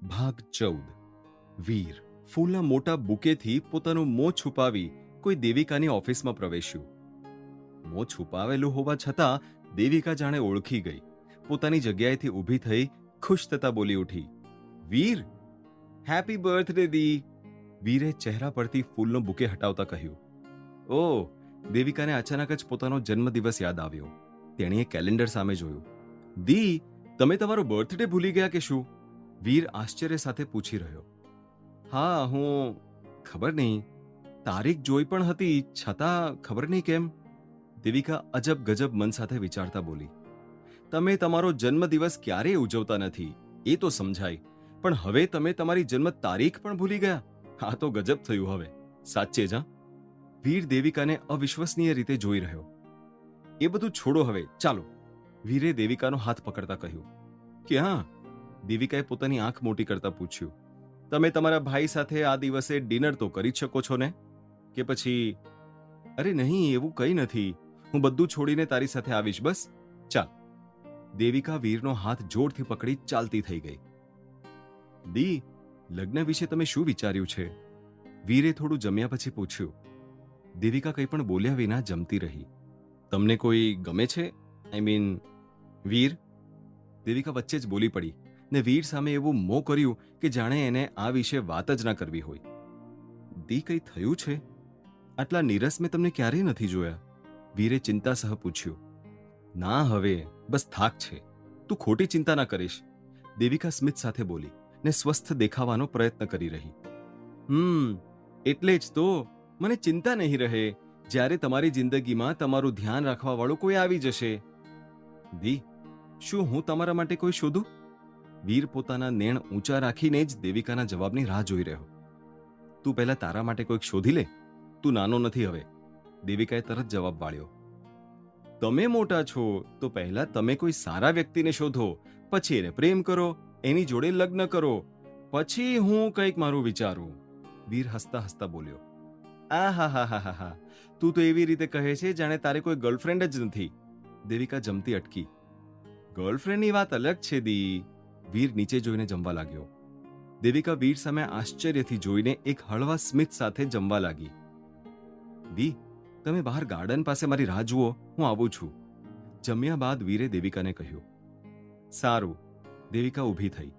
ભાગ 14 વીર ફૂલના મોટા બુકેથી પોતાનું મોં છુપાવી કોઈ દેવિકાની ઓફિસમાં પ્રવેશ્યું. મોં છુપાવેલું હોવા છતાં દેવિકા જાણે ઓળખી ગઈ. પોતાની જગ્યાએથી ઊભી થઈ ખુશ થતા બોલી ઉઠી, વીર, હેપી બર્થડે દી. વીરે ચહેરા પરથી ફૂલનો બુકે હટાવતા કહ્યું. ઓહ, દેવિકાને અચાનક જ પોતાનો જન્મદિવસ યાદ આવ્યો. તેણીએ કેલેન્ડર સામે જોયું. દી, તમે તમારો બર્થડે ભૂલી ગયા કે શું? વીર આશ્ચર્ય સાથે પૂછી રહ્યો. હા, હું ખબર નહીં, તારીખ જોઈ પણ હતી છતાં ખબર નહીં કેમ. દેવિકા અજબ ગજબ મન સાથે વિચારતા બોલી. તમે તમારો જન્મદિવસ ક્યારેય ઉજવતા નથી એ તો સમજાય, પણ હવે તમે તમારી જન્મ તારીખ પણ ભૂલી ગયા. આ તો ગજબ થયું. હવે સાચે જ હા? વીર દેવિકાને અવિશ્વસનીય રીતે જોઈ રહ્યો. એ બધું છોડો હવે, ચાલો. વીરે દેવિકાનો હાથ પકડતા કહ્યું. ક્યાં? દેવિકાએ પોતાની આંખ મોટી કરતા પૂછ્યું. તમે તમારા ભાઈ સાથે આ દિવસે ડિનર તો કરી જ શકો છો ને? કે પછી અરે નહીં, એવું કંઈ નથી, હું બધું છોડીને તારી સાથે આવીશ, બસ ચાલ. દેવિકા વીરનો હાથ જોરથી પકડી ચાલતી થઈ ગઈ. દી, લગ્ન વિશે તમે શું વિચાર્યું છે? વીરે થોડું જમ્યા પછી પૂછ્યું. દેવિકા કંઈ પણ બોલ્યા વિના જમતી રહી. તમને કોઈ ગમે છે? આઈ મીન વીર? દેવિકા વચ્ચે જ બોલી પડી ને વીર સામે એવું મોં કર્યું કે જાણે એને આ વિશે વાત જ ના કરવી હોય. દી, કંઈ થયું છે? આટલા નીરસ મેં તમને ક્યારેય નથી જોયા. વીરે ચિંતા સહ પૂછ્યું. ના, હવે બસ થાક છે. તું ખોટી ચિંતા ના કરીશ. દેવિકા સ્મિત સાથે બોલી ને સ્વસ્થ દેખાવાનો પ્રયત્ન કરી રહી. એટલે જ તો મને ચિંતા નહીં રહે જ્યારે તમારી જિંદગીમાં તમારું ધ્યાન રાખવા વાળું કોઈ આવી જશે. દી, શું હું તમારા માટે કોઈ શોધું? વીર પોતાના નેણ ઊંચા રાખીને જ દેવિકાના જવાબની રાહ જોઈ રહ્યો. તું પહેલા તારા માટે કોઈક શોધી લે. તું નાનો નથી હવે. દેવિકાએ તરત જવાબ વાળ્યો. તમે મોટા છો તો પહેલા તમે કોઈ સારા વ્યક્તિને શોધો, પછી એને પ્રેમ કરો, એની જોડે લગ્ન કરો, પછી હું કંઈક મારું વિચારું. વીર હસતા હસતા બોલ્યો. આ હા હા હા હા હા, તું તો એવી રીતે કહે છે જાણે તારે કોઈ ગર્લફ્રેન્ડ જ નથી. દેવિકા જમતી અટકી. ગર્લફ્રેન્ડની વાત અલગ છે દી. વીર નીચે જોઈને જમવા લાગ્યો. દેવિકા વીર સામે આશ્ચર્યથી જોઈને એક હળવા સ્મિત સાથે જમવા લાગી. દી, તમે બહાર ગાર્ડન પાસે મારી રાહ જુઓ, હું આવું છું. જમ્યા બાદ વીરે દેવિકાને કહ્યું. સારું. દેવિકા ઊભી થઈ.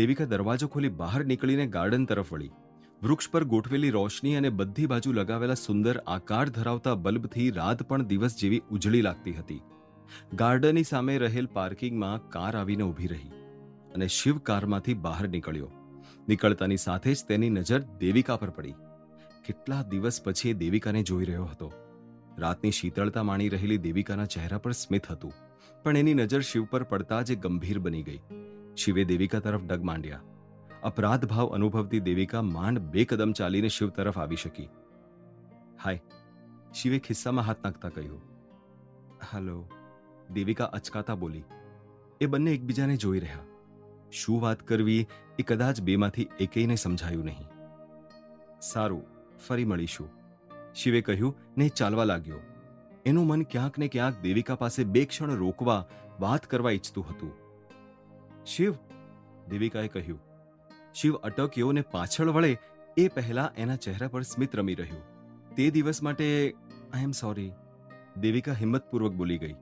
દેવિકા દરવાજો ખોલી બહાર નીકળીને ગાર્ડન તરફ વળી. વૃક્ષ પર ગોઠવેલી રોશની અને બધી બાજુ લગાવેલા સુંદર આકાર ધરાવતા બલ્બથી રાત પણ દિવસ જેવી ઉજળી લાગતી હતી. ગાર્ડનની સામે રહેલ પાર્કિંગમાં કાર આવીને ઊભી રહી અને શિવ કારમાંથી બહાર નીકળ્યો. નીકળતાની સાથે જ તેની નજર દેવિકા પર પડી. કેટલા દિવસ પછી એ દેવિકાને જોઈ રહ્યો હતો. રાતની શીતળતા માણી રહેલી દેવિકાના ચહેરા પર સ્મિત હતું, પણ એની નજર શિવ પર પડતા જ એ ગંભીર બની ગઈ. શિવે દેવિકા તરફ ડગ માંડ્યા. અપરાધ ભાવ અનુભવતી દેવિકા માંડ 2 કદમ ચાલીને શિવ તરફ આવી શકી. હાય, શિવે ખિસ્સામાં હાથ નાખતા કહ્યું. હલો. દેવિકા અચકાતા બોલી. એ બંને એકબીજાને જોઈ રહ્યા. શું વાત કરવી એ કદાચ બેમાંથી એકેયને સમજાયું નહીં. સારું, ફરી મળીશું, શિવે કહ્યું ને ચાલવા લાગ્યો. એનું મન ક્યાંક ને ક્યાંક દેવિકા પાસે 2 ક્ષણ રોકવા, વાત કરવા ઈચ્છતું હતું. શિવ, દેવિકાએ કહ્યું. શિવ અટક્યો ને પાછળ વળે એ પહેલા એના ચહેરા પર સ્મિત રમી રહ્યું. તે દિવસ માટે આઈ એમ સોરી, દેવિકા હિંમતપૂર્વક બોલી ગઈ.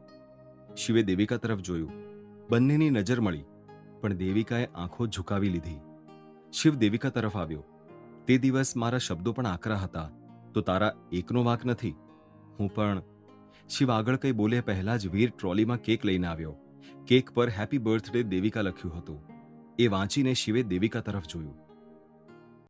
શિવે દેવિકા તરફ જોયું. બંનેની નજર મળી, પણ દેવિકાએ આંખો ઝુકાવી લીધી. શિવ દેવિકા તરફ આવ્યો. તે દિવસ મારા શબ્દો પણ આકરા હતા, તો તારા એકનો વાંક નથી. હું પણ. શિવ આગળ કંઈ બોલે પહેલા જ વીર ટ્રોલીમાં કેક લઈને આવ્યો. કેક પર હેપી બર્થડે દેવિકા લખ્યું હતું. એ વાંચીને શિવે દેવિકા તરફ જોયું.